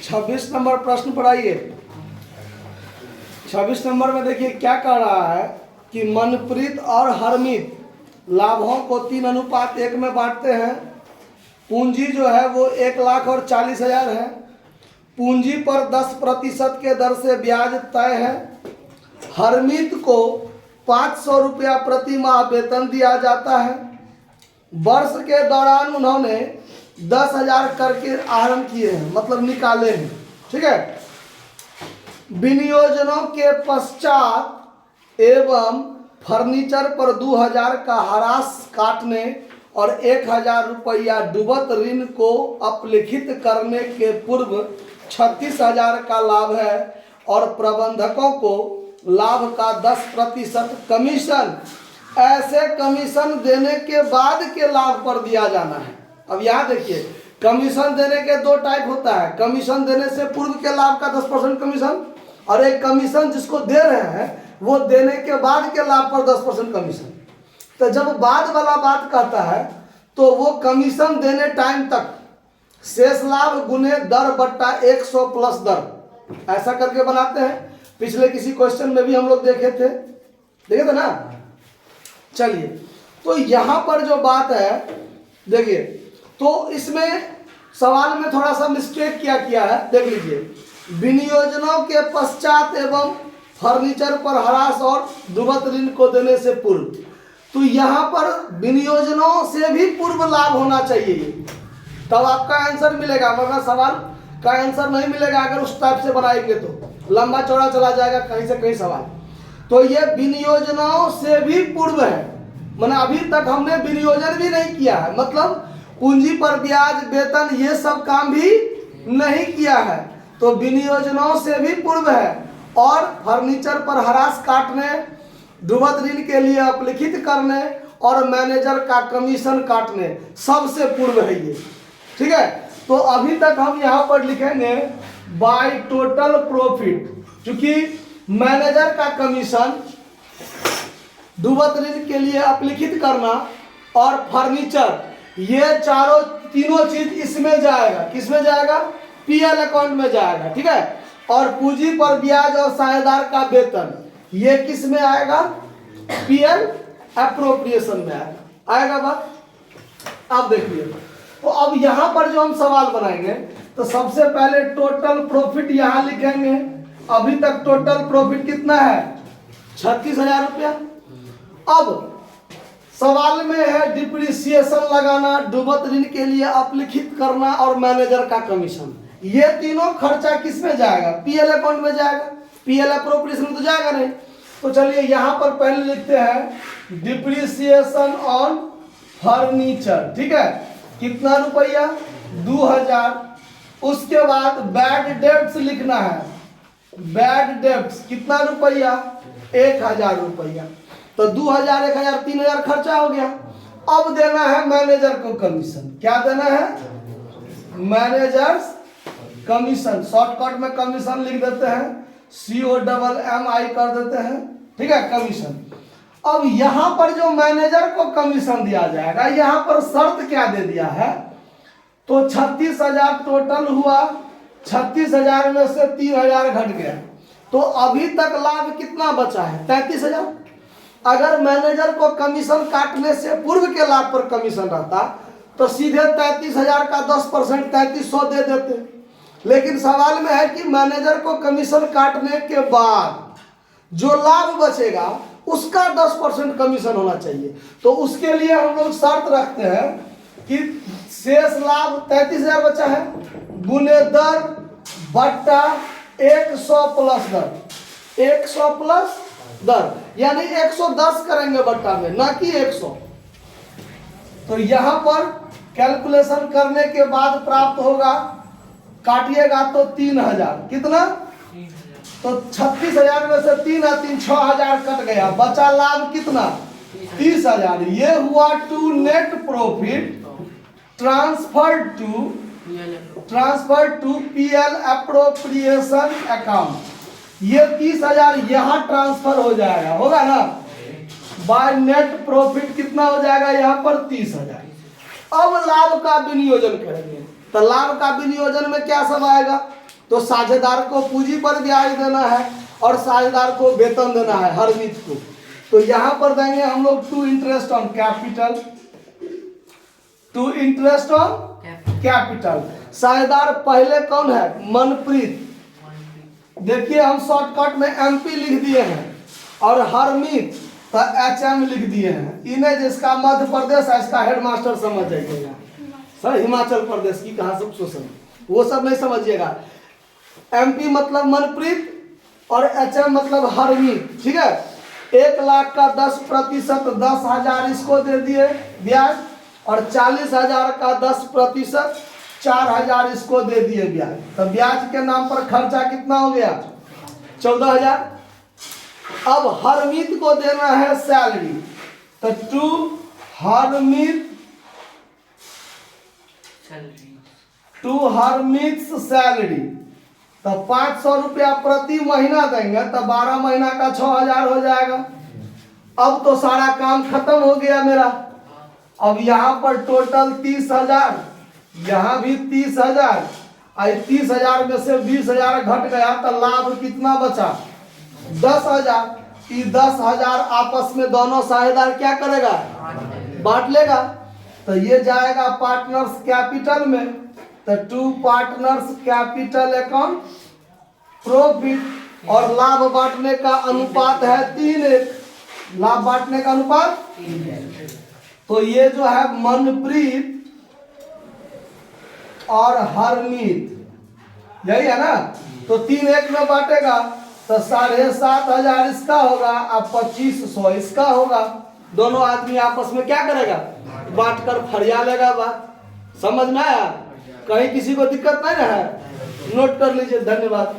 26 number प्रश्न पढ़ाइए। 26 number में देखिए क्या कह रहा है कि मनप्रीत और हरमीत लाभों को 3:1 में बांटते हैं। पूंजी जो है वो 1,40,000 है। पूंजी पर 10% के दर से ब्याज तय है। हरमीत को 500 रुपया प्रति माह वेतन दिया जाता है। वर्ष के दौरान उन्होंने 10,000 करके आहरण किए हैं, मतलब निकाले हैं। ठीक है। विनियोजनों के पश्चात एवं फर्नीचर पर 2,000 का ह्रास काटने और 1,000 रुपया डूबत ऋण को अपलिखित करने के पूर्व 36,000 का लाभ है और प्रबंधकों को लाभ का 10% कमीशन ऐसे कमीशन देने के बाद के लाभ पर दिया जाना है। अब यहाँ देखिए, कमीशन देने के दो टाइप होता है। कमीशन देने से पूर्व के लाभ का 10% कमीशन, और एक कमीशन जिसको दे रहे हैं वो देने के बाद के लाभ पर 10% कमीशन। तो जब बाद वाला बात कहता है तो वो कमीशन देने टाइम तक शेष लाभ गुने दर बट्टा 100 प्लस दर, ऐसा करके बनाते हैं। पिछले किसी क्वेश्चन में भी हम लोग देखे थे ना। चलिए, तो यहाँ पर जो बात है देखिए, तो इसमें सवाल में थोड़ा सा मिस्टेक किया है, देख लीजिए। विनियोजनों के पश्चात एवं फर्नीचर पर ह्रास और डूबत ऋण को देने से पूर्व, तो यहाँ पर विनियोजनों से भी पूर्व लाभ होना चाहिए, तब आपका आंसर मिलेगा। वरना सवाल का आंसर नहीं मिलेगा अगर उस टाइप से बनाएंगे तो लंबा चौड़ा चला जाएगा कहीं से कहीं सवाल। तो ये विनियोजनों से भी पूर्व है, माने अभी तक हमने विनियोजन भी नहीं किया है, मतलब पूंजी पर ब्याज वेतन ये सब काम भी नहीं किया है, तो विनियोजनों से भी पूर्व है। और फर्नीचर पर ह्रास काटने, डूबत ऋण के लिए अपलिखित करने और मैनेजर का कमीशन काटने सबसे पूर्व है ये। ठीक है। तो अभी तक हम यहाँ पर लिखेंगे बाय टोटल प्रॉफिट, क्योंकि मैनेजर का कमीशन, डूबत ऋण के लिए अपलिखित करना और फर्नीचर, ये तीनों चीज इसमें जाएगा। किसमें जाएगा? पीएल अकाउंट में जाएगा। ठीक है। और पूंजी पर ब्याज और साझेदार का वेतन, ये किस में आएगा? पीएल एप्रोप्रिएशन में आएगा बात। अब देखिए, तो अब यहां पर जो हम सवाल बनाएंगे तो सबसे पहले टोटल प्रॉफिट यहां लिखेंगे। अभी तक टोटल प्रॉफिट कितना है? 36,000 रुपया। अब सवाल में है डिप्रिसिएशन लगाना, डूबत ऋण के लिए अपलिखित करना और मैनेजर का कमीशन। ये तीनों खर्चा किस में जाएगा? पीएल अकाउंट में जाएगा। पीएल एप्रोप्रिएशन में तो जाएगा नहीं। तो चलिए यहाँ पर पहले लिखते हैं डिप्रिसिएशन ऑन फर्नीचर। ठीक है। कितना रुपया? 2,000। उसके बाद बैड डेब्ट्स लिखना है। बैड डेब्ट्स कितना रुपया? 1,000 रुपया। तो 2,000, 1,000, 3,000 खर्चा हो गया। अब देना है मैनेजर को कमीशन। क्या देना है? Managers commission. शॉर्टकट में कमीशन लिख देते हैं, COMMI कर देते हैं। ठीक है, कमीशन। अब यहां पर जो मैनेजर को कमीशन दिया जाएगा, यहां पर शर्त क्या दे दिया है? तो 36,000 टोटल हुआ, 36,000 में से 3,000 घट गया, तो अभी तक लाभ कितना बचा है? 33,000। अगर मैनेजर को कमीशन काटने से पूर्व के लाभ पर कमीशन रहता तो सीधे 33,000 का 10% 3300 दे देते। लेकिन सवाल में है कि मैनेजर को कमीशन काटने के बाद जो लाभ बचेगा उसका 10% कमीशन होना चाहिए। तो उसके लिए हम लोग शर्त रखते हैं कि शेष लाभ 33,000 बचा है, गुने दर बट्टा 100 प्लस दर। 100 प्लस दर यानी 110 करेंगे बट्टा में, ना कि 100। तो यहां पर कैलकुलेशन करने के बाद प्राप्त होगा, काटिएगा तो 3,000। कितना? तो 36,000 में से 3 और 3 6,000 कट गया, बचा लाभ कितना? 30,000। ये हुआ to net profit transfer to PL appropriation account. ये 30,000 यहाँ ट्रांसफर हो जाएगा, होगा ना। बाय नेट प्रॉफिट कितना हो जाएगा यहाँ पर? 30,000। अब लाभ का विनियोजन करेंगे, तो लाभ का विनियोजन में क्या सब आएगा? तो साझेदार को पूंजी पर ब्याज देना है और साझेदार को वेतन देना है हर मित्र को। तो यहाँ पर देंगे हम लोग to interest on capital, to interest on capital. साझेदार पहले कौन है? मनप्रीत। देखिए हम शॉर्टकट में एमपी लिख दिए हैं और हरमीत तो एचएम लिख दिए हैं। इन्हें जिसका मध्य प्रदेश है इसका हेडमास्टर समझ जाइएगा सर, हिमाचल प्रदेश की कहाँ सब शोषण वो सब नहीं समझिएगा। एमपी मतलब मनप्रीत और एचएम मतलब हरमीत, ठीक है। 1 लाख का 10%, 10,000 इसको दे दिए ब्याज और 40,000 का 10%, 4,000 इसको दे दिए ब्याज। तो ब्याज के नाम पर खर्चा कितना हो गया? 14,000। अब हरमीत को देना है सैलरी, तो टू हरमीत, टू हरमीट्स सैलरी, तो 500 रुपया प्रति महीना देंगे तो 12 महीना का 6,000 हो जाएगा। अब तो सारा काम खत्म हो गया मेरा। अब यहाँ पर टोटल 30,000, यहाँ भी 30,000, 30,000 में से 20,000 घट गया तो लाभ कितना बचा? 10,000। ये 10,000 आपस में दोनों साझेदार क्या करेगा? बांट लेगा। तो ये जाएगा पार्टनर्स कैपिटल में, तो to partners capital account profit, और लाभ बांटने का अनुपात है 3:1। लाभ बांटने का अनुपात 3:1। तो ये जो है मनप्रीत और हरमीत यही है ना, तो 3:1 में बांटेगा तो 7,500 इसका होगा और 2,500 इसका होगा। दोनों आदमी आपस में क्या करेगा? बांट कर फरिया लेगा। बात समझ में आया? कहीं किसी को दिक्कत नहीं है? नोट कर लीजिए। धन्यवाद।